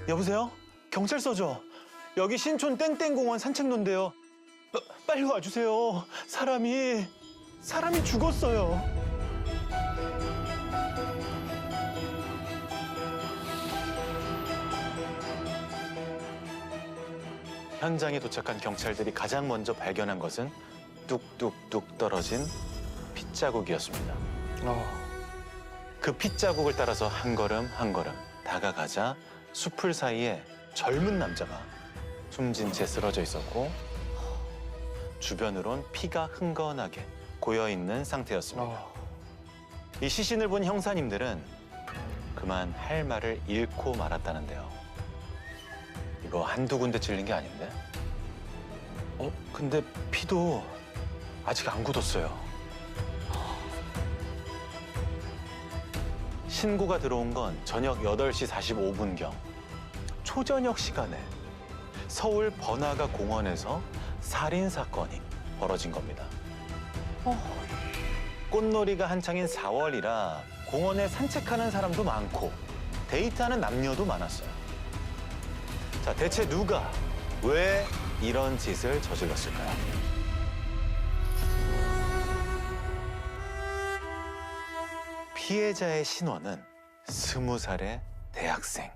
여보세요? 경찰서죠? 여기 신촌 땡땡공원 산책로인데요. 빨리 와주세요. 사람이 죽었어요. 현장에 도착한 경찰들이 가장 먼저 발견한 것은 뚝뚝뚝 떨어진 핏자국이었습니다. 그 핏자국을 따라서 한 걸음 한 걸음 다가가자 수풀 사이에 젊은 남자가 숨진 채 쓰러져 있었고 주변으론 피가 흥건하게 고여있는 상태였습니다. 이 시신을 본 형사님들은 그만 할 말을 잃고 말았다는데요. 이거 한두 군데 찔린 게 아닌데? 근데 피도 아직 안 굳었어요. 신고가 들어온 건 저녁 8시 45분경. 초저녁 시간에 서울 번화가 공원에서 살인 사건이 벌어진 겁니다. 꽃놀이가 한창인 4월이라 공원에 산책하는 사람도 많고 데이트하는 남녀도 많았어요. 자, 대체 누가 왜 이런 짓을 저질렀을까요? 피해자의 신원은 20살의 대학생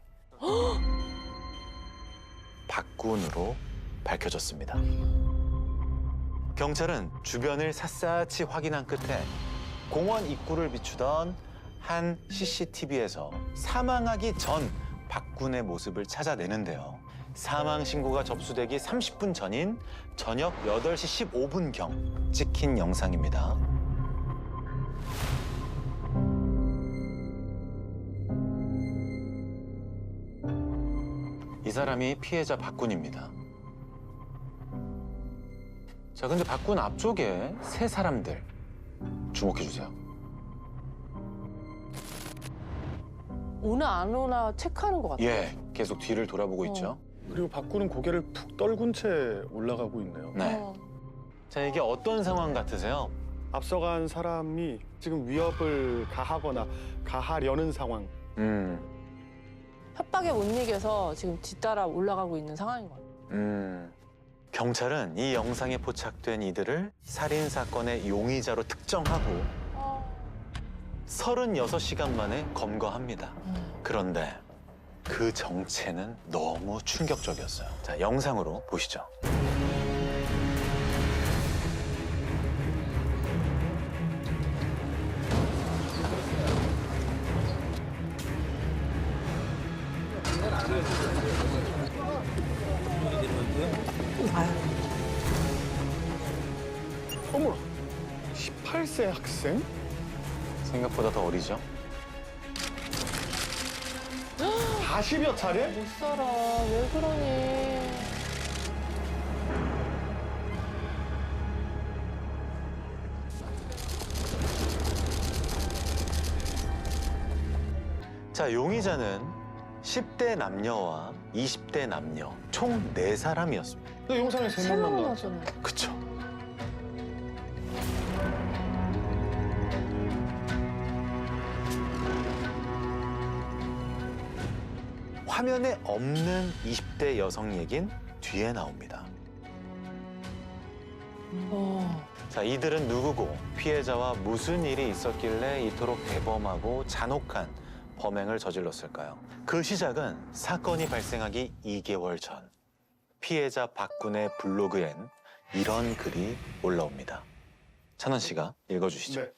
박군으로 밝혀졌습니다. 경찰은 주변을 샅샅이 확인한 끝에 공원 입구를 비추던 한 CCTV에서 사망하기 전 박군의 모습을 찾아내는데요. 사망 신고가 접수되기 30분 전인 저녁 8시 15분경 찍힌 영상입니다. 이 사람이 피해자 박군입니다. 자, 근데 박군 앞쪽에 세 사람들 주목해 주세요. 오나 안 오나 체크하는 것 같아요. 예, 계속 뒤를 돌아보고 있죠. 그리고 박구는 고개를 푹 떨군 채 올라가고 있네요. 네. 어. 자, 이게 어떤 상황 같으세요? 앞서간 사람이 지금 위협을 가하거나 가하려는 상황. 협박에 못 이겨서 지금 뒤따라 올라가고 있는 상황인 것 같아요. 경찰은 이 영상에 포착된 이들을 살인 사건의 용의자로 특정하고 36시간 만에 검거합니다. 그런데 그 정체는 너무 충격적이었어요. 자, 영상으로 보시죠. 어머, 18세 학생? 생각보다 더 어리죠? 40여 차례? 못 살아. 왜 그러니. 자, 용의자는 10대 남녀와 20대 남녀 총 4사람이었습니다. 그 영상에 세 세 명만 명은 나왔죠. 하잖아요. 그쵸? 화면에 없는 20대 여성 얘긴 뒤에 나옵니다. 자, 이들은 누구고 피해자와 무슨 일이 있었길래 이토록 대범하고 잔혹한 범행을 저질렀을까요? 그 시작은 사건이 발생하기 2개월 전 피해자 박군의 블로그엔 이런 글이 올라옵니다. 찬원 씨가 읽어주시죠. 네.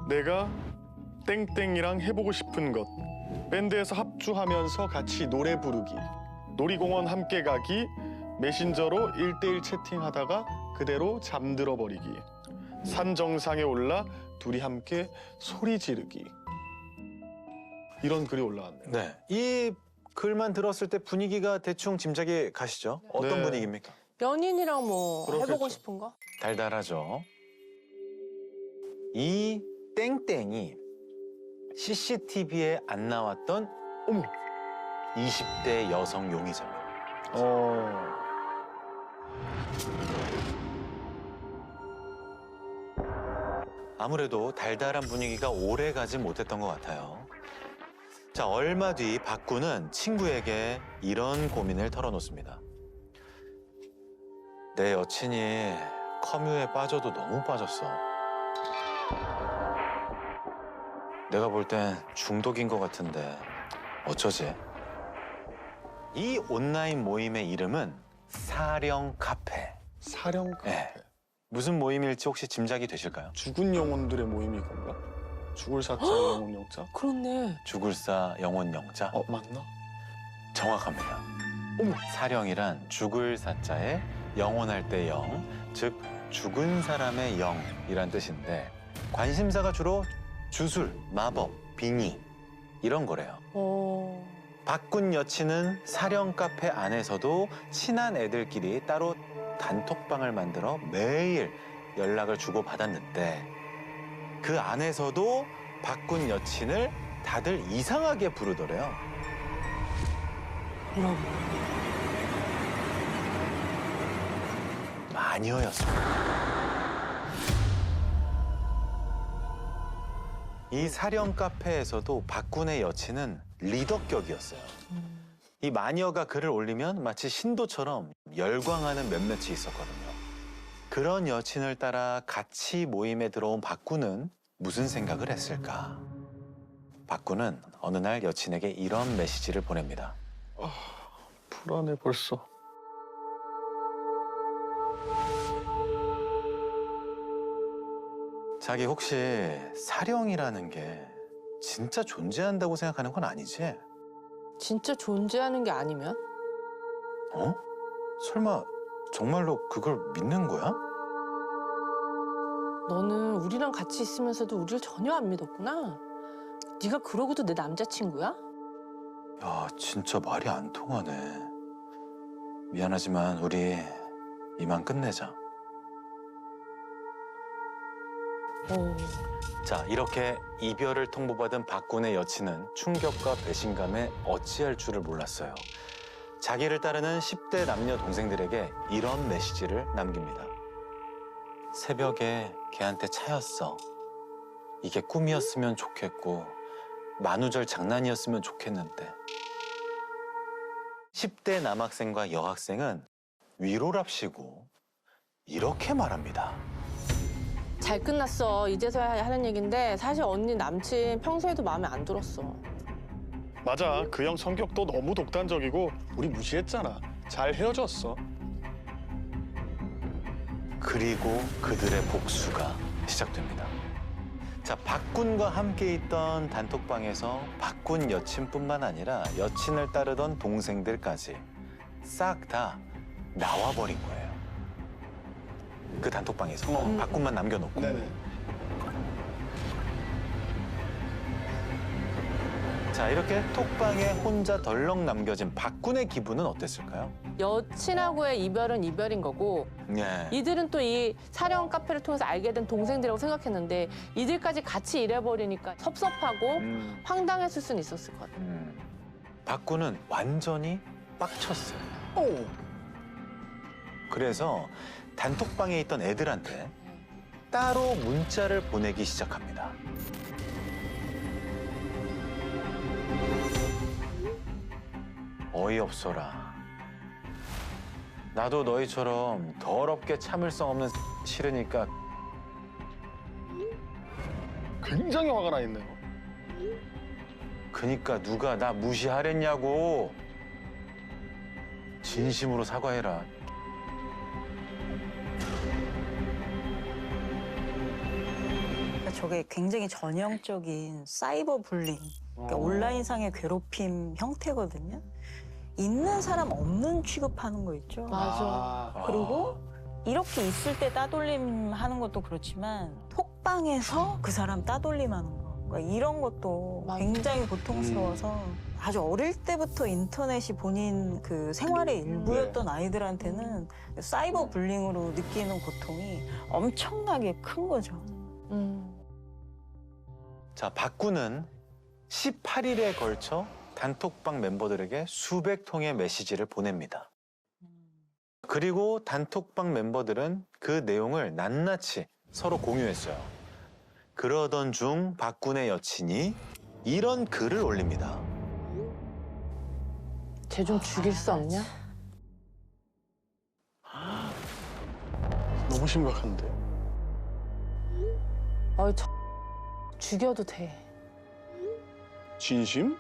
내가 땡땡이랑 해보고 싶은 것. 밴드에서 합주하면서 같이 노래 부르기. 놀이공원 함께 가기. 메신저로 1대1 채팅하다가 그대로 잠들어 버리기. 산 정상에 올라 둘이 함께 소리 지르기. 이런 글이 올라왔네요. 네, 이 글만 들었을 때 분위기가 대충 짐작이 가시죠? 어떤 네. 분위기입니까? 연인이랑 뭐 그렇겠죠. 해보고 싶은 거? 달달하죠. 이 땡땡이 CCTV에 안 나왔던 어머. 20대 여성 용의자입니다. 아무래도 달달한 분위기가 오래 가지 못했던 것 같아요. 자, 얼마 뒤 박군은 친구에게 이런 고민을 털어놓습니다. 내 여친이 컴퓨에 빠져도 너무 빠졌어. 내가 볼 땐 중독인 것 같은데 어쩌지? 이 온라인 모임의 이름은 사령 카페. 사령 카페. 네. 무슨 모임일지 혹시 짐작이 되실까요? 죽은 영혼들의 모임이 건가? 죽을 사자 영혼 영자? 그렇네. 죽을사 영혼 영자? 맞나? 정확합니다. 사령이란 죽을 사자에 영혼할 때 영, 즉 죽은 사람의 영이란 뜻인데 관심사가 주로 주술, 마법, 빙의 이런 거래요. 박군 여친은 사령 카페 안에서도 친한 애들끼리 따로 단톡방을 만들어 매일 연락을 주고받았는데 그 안에서도 박군 여친을 다들 이상하게 부르더래요. 뭐라고? 마녀였습니다. 이 사령 카페에서도 박군의 여친은 리더격이었어요. 이 마녀가 글을 올리면 마치 신도처럼 열광하는 몇몇이 있었거든요. 그런 여친을 따라 같이 모임에 들어온 박군은 무슨 생각을 했을까? 박군은 어느 날 여친에게 이런 메시지를 보냅니다. 불안해 벌써. 자기 혹시 사령이라는 게 진짜 존재한다고 생각하는 건 아니지? 진짜 존재하는 게 아니면? 어? 설마 정말로 그걸 믿는 거야? 너는 우리랑 같이 있으면서도 우리를 전혀 안 믿었구나. 네가 그러고도 내 남자친구야? 야, 진짜 말이 안 통하네. 미안하지만 우리 이만 끝내자. 자, 이렇게 이별을 통보받은 박군의 여친은 충격과 배신감에 어찌할 줄을 몰랐어요. 자기를 따르는 10대 남녀 동생들에게 이런 메시지를 남깁니다. 새벽에 걔한테 차였어. 이게 꿈이었으면 좋겠고 만우절 장난이었으면 좋겠는데. 10대 남학생과 여학생은 위로랍시고 이렇게 말합니다. 잘 끝났어. 이제서야 하는 얘긴데 사실 언니 남친 평소에도 마음에 안 들었어. 맞아. 그 형 성격도 너무 독단적이고 우리 무시했잖아. 잘 헤어졌어. 그리고 그들의 복수가 시작됩니다. 자, 박군과 함께 있던 단톡방에서 박군 여친뿐만 아니라 여친을 따르던 동생들까지 싹 다 나와버린 거예요. 그 단톡방에서 박군만 남겨놓고. 네네. 자, 이렇게 톡방에 혼자 덜렁 남겨진 박군의 기분은 어땠을까요? 여친하고의 이별은 이별인 거고 네. 이들은 또 이 사령 카페를 통해서 알게 된 동생들이라고 생각했는데 이들까지 같이 잃어버리니까 섭섭하고 황당했을 수는 있었을 것 같아요. 박군은 완전히 빡쳤어요. 오. 그래서 단톡방에 있던 애들한테 따로 문자를 보내기 시작합니다. 어이없어라. 나도 너희처럼 더럽게 참을성 없는 싫으니까 굉장히 화가 나 있네요. 그니까 누가 나 무시하랬냐고. 진심으로 사과해라. 그러니까 저게 굉장히 전형적인 사이버 불링, 그러니까 온라인상의 괴롭힘 형태거든요. 있는 사람 없는 취급하는 거 있죠. 맞아. 그리고 이렇게 있을 때 따돌림 하는 것도 그렇지만 톡방에서 그 사람 따돌림 하는 거. 그러니까 이런 것도 맞아. 굉장히 고통스러워서 아주 어릴 때부터 인터넷이 본인 그 생활의 일부였던 아이들한테는 사이버 불링으로 느끼는 고통이 엄청나게 큰 거죠. 자, 박군은 18일에 걸쳐 단톡방 멤버들에게 수백 통의 메시지를 보냅니다. 그리고 단톡방 멤버들은 그 내용을 낱낱이 서로 공유했어요. 그러던 중 박군의 여친이 이런 글을 올립니다. 쟤 좀 죽일 수 없냐? 너무 심각한데. 죽여도 돼. 진심?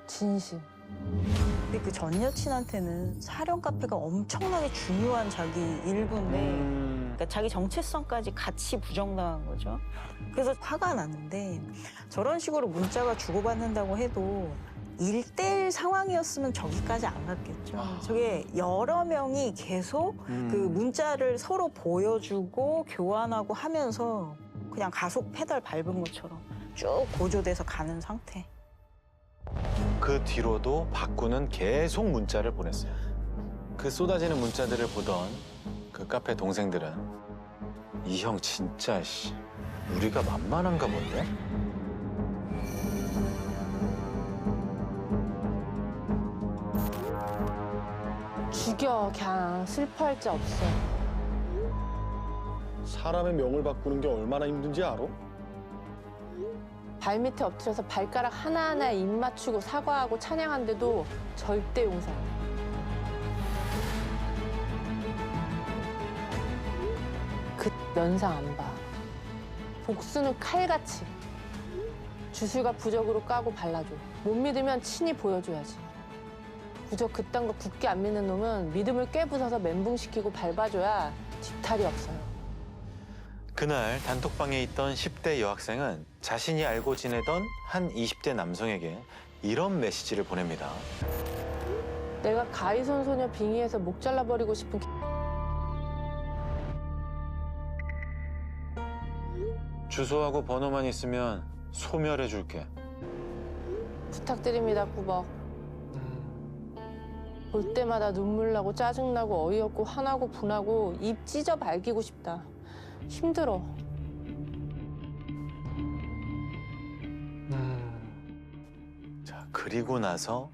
진심. 근데 그 전 여친한테는 사령 카페가 엄청나게 중요한 자기 일부인데 그러니까 자기 정체성까지 같이 부정당한 거죠. 그래서 화가 났는데 저런 식으로 문자가 주고받는다고 해도 1대1 상황이었으면 저기까지 안 갔겠죠. 저게 여러 명이 계속 그 문자를 서로 보여주고 교환하고 하면서 그냥 가속 페달 밟은 것처럼 쭉 고조돼서 가는 상태. 그 뒤로도 박구는 계속 문자를 보냈어요. 그 쏟아지는 문자들을 보던 그 카페 동생들은 이 형 진짜 우리가 만만한가 본데? 죽여. 그냥 슬퍼할 자 없어. 사람의 명을 바꾸는 게 얼마나 힘든지 알아? 발밑에 엎드려서 발가락 하나하나에 입 맞추고 사과하고 찬양한데도 절대 용서 안 해. 그 면상 안 봐. 복수는 칼같이. 주술과 부적으로 까고 발라줘. 못 믿으면 친히 보여줘야지. 부적 그딴 거 굳게 안 믿는 놈은 믿음을 깨부숴서 멘붕시키고 밟아줘야 뒤탈이 없어요. 그날 단톡방에 있던 10대 여학생은 자신이 알고 지내던 한 20대 남성에게 이런 메시지를 보냅니다. 내가 가이손 소녀 빙의해서 목 잘라버리고 싶은 주소하고 번호만 있으면 소멸해줄게. 부탁드립니다, 꾸벅. 볼 때마다 눈물 나고 짜증나고 어이없고 화나고 분하고 입 찢어 말기고 싶다. 힘들어. 자, 그리고 나서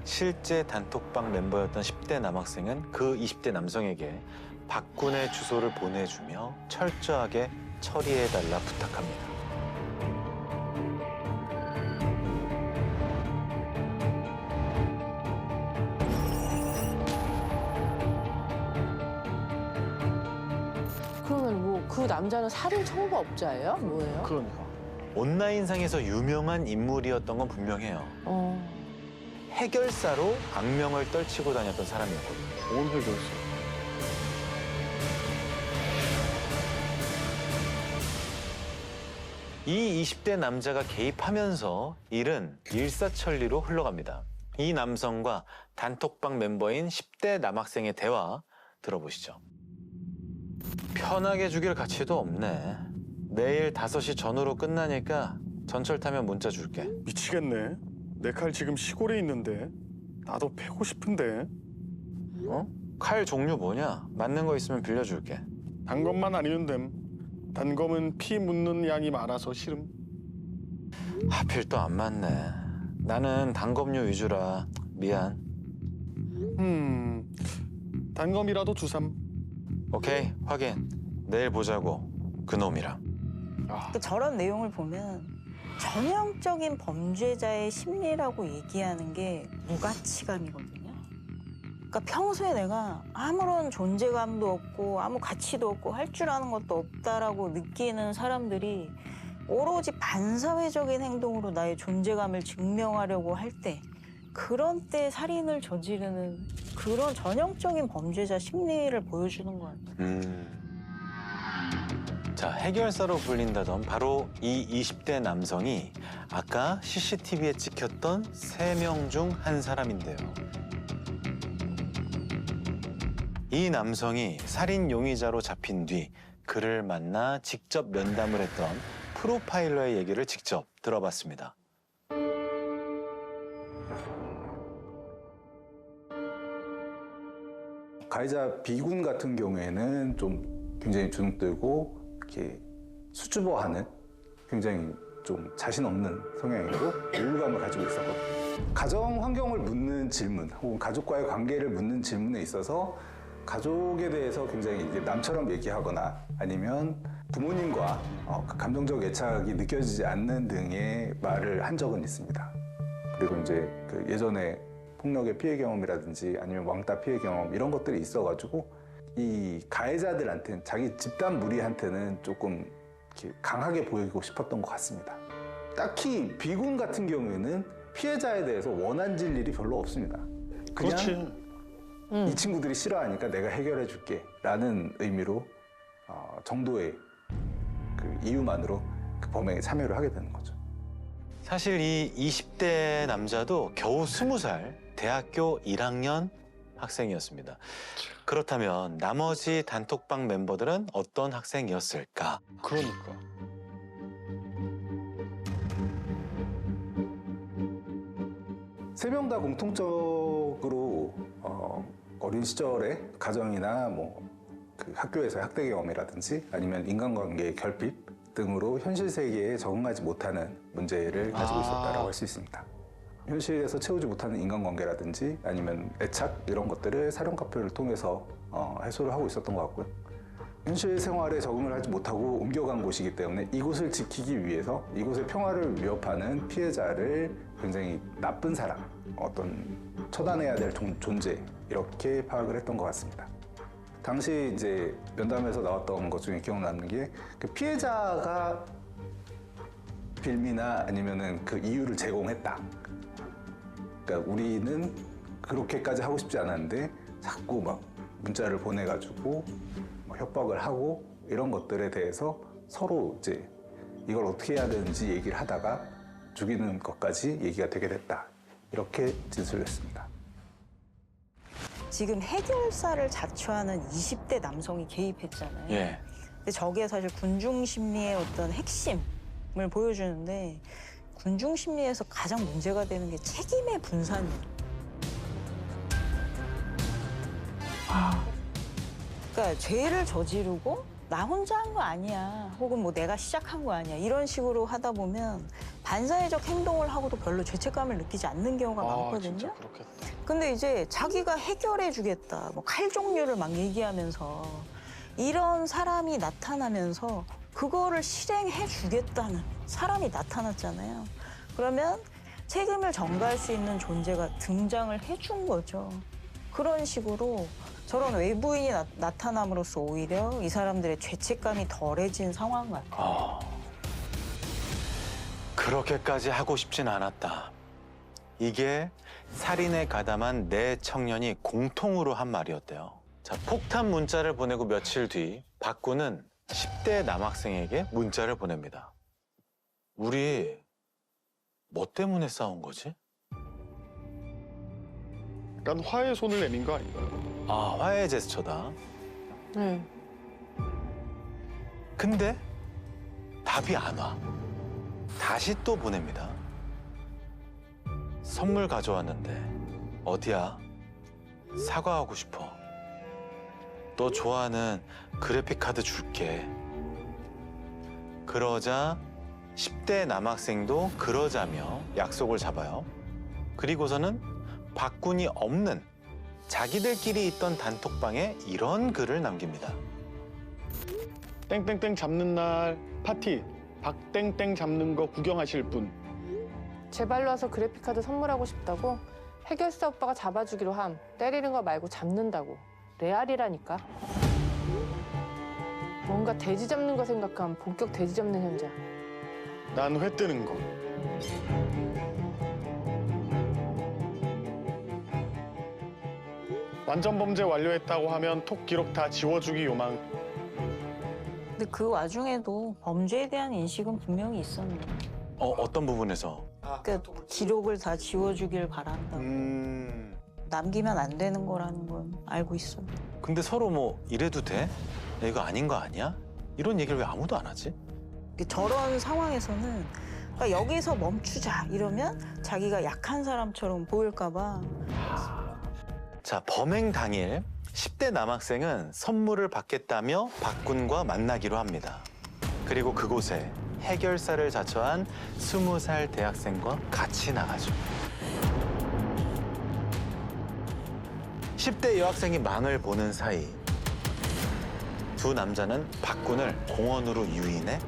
실제 단톡방 멤버였던 10대 남학생은 그 20대 남성에게 박군의 주소를 보내주며 철저하게 처리해달라 부탁합니다. 그러면 뭐 그 남자는 살인 청부업자예요? 뭐예요? 그러니까. 온라인상에서 유명한 인물이었던 건 분명해요. 해결사로 악명을 떨치고 다녔던 사람이었거든요. 뭔 해결사? 이 20대 남자가 개입하면서 일은 일사천리로 흘러갑니다. 이 남성과 단톡방 멤버인 10대 남학생의 대화 들어보시죠. 편하게 죽일 가치도 없네. 내일 5시 전후로 끝나니까 전철 타면 문자 줄게. 미치겠네. 내 칼 지금 시골에 있는데 나도 패고 싶은데. 어? 칼 종류 뭐냐? 맞는 거 있으면 빌려줄게. 단검만 아니면 됨. 단검은 피 묻는 양이 많아서 싫음. 하필 또 안 맞네. 나는 단검류 위주라 미안. 단검이라도 주삼. 오케이, 확인. 내일 보자고. 그놈이랑. 그러니까 저런 내용을 보면 전형적인 범죄자의 심리라고 얘기하는 게 무가치감이거든요. 그러니까 평소에 내가 아무런 존재감도 없고 아무 가치도 없고 할 줄 아는 것도 없다라고 느끼는 사람들이 오로지 반사회적인 행동으로 나의 존재감을 증명하려고 할 때 그런 때 살인을 저지르는 그런 전형적인 범죄자 심리를 보여주는 것 같아요. 자, 해결사로 불린다던 바로 이 20대 남성이 아까 CCTV에 찍혔던 3명 중 한 사람인데요. 이 남성이 살인 용의자로 잡힌 뒤 그를 만나 직접 면담을 했던 프로파일러의 얘기를 직접 들어봤습니다. 가해자 B군 같은 경우에는 좀 굉장히 주눅들고 이렇게 수줍어하는 굉장히 좀 자신 없는 성향이고 우울감을 가지고 있었거든요. 가정 환경을 묻는 질문 혹은 가족과의 관계를 묻는 질문에 있어서 가족에 대해서 굉장히 이제 남처럼 얘기하거나 아니면 부모님과 감정적 애착이 느껴지지 않는 등의 말을 한 적은 있습니다. 그리고 이제 그 예전에 폭력의 피해 경험이라든지 아니면 왕따 피해 경험 이런 것들이 있어가지고 이 가해자들한테는 자기 집단 무리한테는 조금 이렇게 강하게 보이고 싶었던 것 같습니다. 딱히 비군 같은 경우에는 피해자에 대해서 원한질 일이 별로 없습니다. 그냥 그렇지. 이 친구들이 싫어하니까 내가 해결해 줄게 라는 의미로 정도의 그 이유만으로 그 범행에 참여를 하게 되는 거죠. 사실 이 20대 남자도 겨우 20살 대학교 1학년 학생이었습니다. 그렇다면 나머지 단톡방 멤버들은 어떤 학생이었을까? 그러니까. 세 명 다 공통적으로 어린 시절에 가정이나 뭐 그 학교에서 학대 경험이라든지 아니면 인간관계의 결핍 등으로 현실 세계에 적응하지 못하는 문제를 가지고 있었다라고 할 수 있습니다. 현실에서 채우지 못하는 인간관계라든지 아니면 애착 이런 것들을 사령 카페를 통해서 해소를 하고 있었던 것 같고요. 현실 생활에 적응을 하지 못하고 옮겨간 곳이기 때문에 이곳을 지키기 위해서 이곳의 평화를 위협하는 피해자를 굉장히 나쁜 사람, 어떤 처단해야 될 존재 이렇게 파악을 했던 것 같습니다. 당시 이제 면담에서 나왔던 것 중에 기억나는 게 그 피해자가 빌미나 아니면은 그 이유를 제공했다. 그러니까 우리는 그렇게까지 하고 싶지 않았는데 자꾸 막 문자를 보내가지고 협박을 하고 이런 것들에 대해서 서로 이제 이걸 어떻게 해야 되는지 얘기를 하다가 죽이는 것까지 얘기가 되게 됐다. 이렇게 진술했습니다. 지금 해결사를 자처하는 20대 남성이 개입했잖아요. 예. 근데 저게 사실 군중 심리의 어떤 핵심을 보여주는데 군중 심리에서 가장 문제가 되는 게 책임의 분산이에요. 그러니까 죄를 저지르고 나 혼자 한 거 아니야. 혹은 뭐 내가 시작한 거 아니야. 이런 식으로 하다 보면 반사회적 행동을 하고도 별로 죄책감을 느끼지 않는 경우가 많거든요. 진짜 그렇겠다. 근데 이제 자기가 해결해 주겠다. 뭐 칼 종류를 막 얘기하면서 이런 사람이 나타나면서 그거를 실행해 주겠다는 사람이 나타났잖아요. 그러면 책임을 전가할 수 있는 존재가 등장을 해준 거죠. 그런 식으로 저런 외부인이 나타남으로써 오히려 이 사람들의 죄책감이 덜해진 상황 같아요. 그렇게까지 하고 싶진 않았다. 이게 살인에 가담한 네 청년이 공통으로 한 말이었대요. 자, 폭탄 문자를 보내고 며칠 뒤 박군은 10대 남학생에게 문자를 보냅니다. 우리 뭐 때문에 싸운 거지? 약간 화해 손을 내민 거 아닌가요? 아, 화해 제스처다. 네. 근데 답이 안 와. 다시 또 보냅니다. 선물 가져왔는데 어디야? 사과하고 싶어. 너 좋아하는 그래픽 카드 줄게. 그러자 10대 남학생도 그러자며 약속을 잡아요. 그리고서는 박군이 없는 자기들끼리 있던 단톡방에 이런 글을 남깁니다. 땡땡땡 잡는 날 파티. 박땡땡 잡는 거 구경하실 분. 제 발로 와서 그래픽카드 선물하고 싶다고 해결사 오빠가 잡아주기로 함. 때리는 거 말고 잡는다고. 레알이라니까. 뭔가 돼지 잡는 거 생각하면 본격 돼지 잡는 현장. 난 회 뜨는 거. 완전 범죄 완료했다고 하면 톡 기록 다 지워주기 요망. 근데 그 와중에도 범죄에 대한 인식은 분명히 있었는데. 어떤 부분에서? 그러니까 기록을 다 지워주길 바란다. 남기면 안 되는 거라는 건 알고 있어요. 근데 서로 뭐 이래도 돼? 야, 이거 아닌 거 아니야? 이런 얘기를 왜 아무도 안 하지? 저런 상황에서는 그러니까 여기서 멈추자 이러면 자기가 약한 사람처럼 보일까 봐. 자, 범행 당일 10대 남학생은 선물을 받겠다며 박군과 만나기로 합니다. 그리고 그곳에 해결사를 자처한 20살 대학생과 같이 나가죠. 10대 여학생이 망을 보는 사이 두 남자는 박군을 공원으로 유인해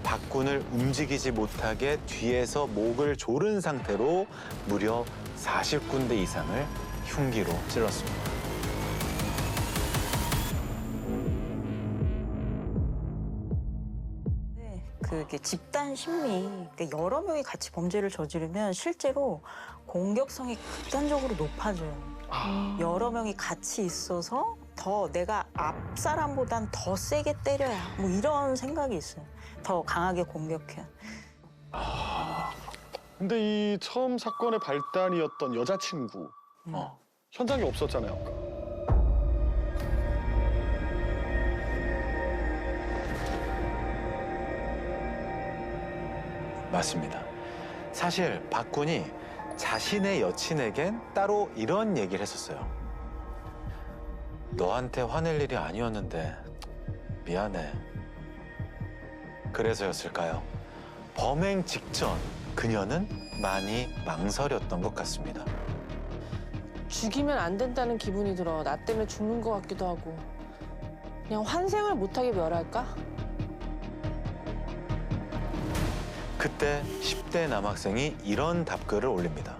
박군을 움직이지 못하게 뒤에서 목을 조른 상태로 무려 40군데 이상을 흉기로 찔렀습니다. 네, 그게 집단 심리, 그러니까 여러 명이 같이 범죄를 저지르면 실제로 공격성이 극단적으로 높아져요. 여러 명이 같이 있어서 더 내가 앞 사람보단 더 세게 때려야 뭐 이런 생각이 있어요. 더 강하게 공격해. 근데 이 처음 사건의 발단이었던 여자친구 현장에 없었잖아요. 아까. 맞습니다. 사실 박군이 자신의 여친에겐 따로 이런 얘기를 했었어요. 너한테 화낼 일이 아니었는데 미안해. 그래서였을까요? 범행 직전 그녀는 많이 망설였던 것 같습니다. 죽이면 안 된다는 기분이 들어. 나 때문에 죽는 것 같기도 하고. 그냥 환생을 못하게 멸할까? 그때 10대 남학생이 이런 답글을 올립니다.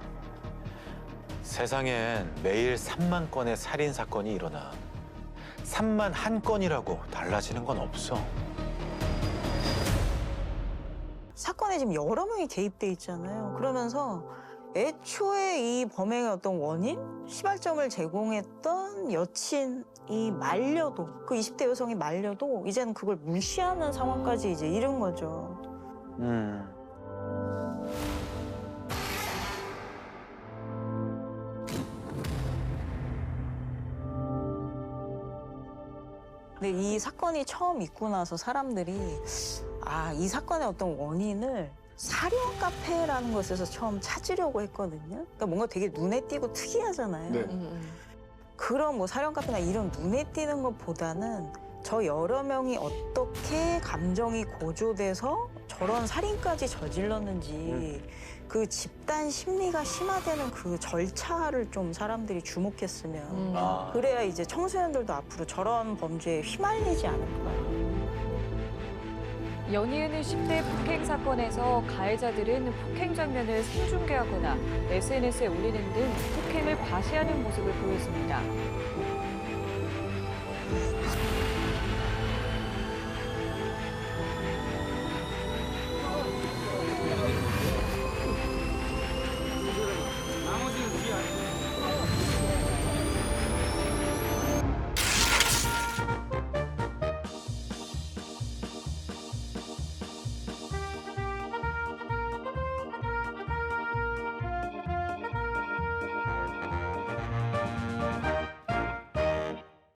세상엔 매일 3만 건의 살인 사건이 일어나 3만 한 건이라고 달라지는 건 없어. 사건에 지금 여러 명이 개입돼 있잖아요. 그러면서 애초에 이 범행의 어떤 원인, 시발점을 제공했던 여친이 말려도, 그 20대 여성이 말려도 이제는 그걸 무시하는 상황까지 이제 이른 거죠. 근데 이 사건이 처음 있고 나서 사람들이 이 사건의 어떤 원인을 사령 카페라는 것에서 처음 찾으려고 했거든요. 그러니까 뭔가 되게 눈에 띄고 특이하잖아요. 네. 그런 뭐 사령 카페나 이런 눈에 띄는 것보다는 저 여러 명이 어떻게 감정이 고조돼서 저런 살인까지 저질렀는지 그 집단 심리가 심화되는 그 절차를 좀 사람들이 주목했으면 그래야 이제 청소년들도 앞으로 저런 범죄에 휘말리지 않을 거예요. 연이은 10대 폭행 사건에서 가해자들은 폭행 장면을 생중계하거나 SNS에 올리는 등 폭행을 과시하는 모습을 보였습니다.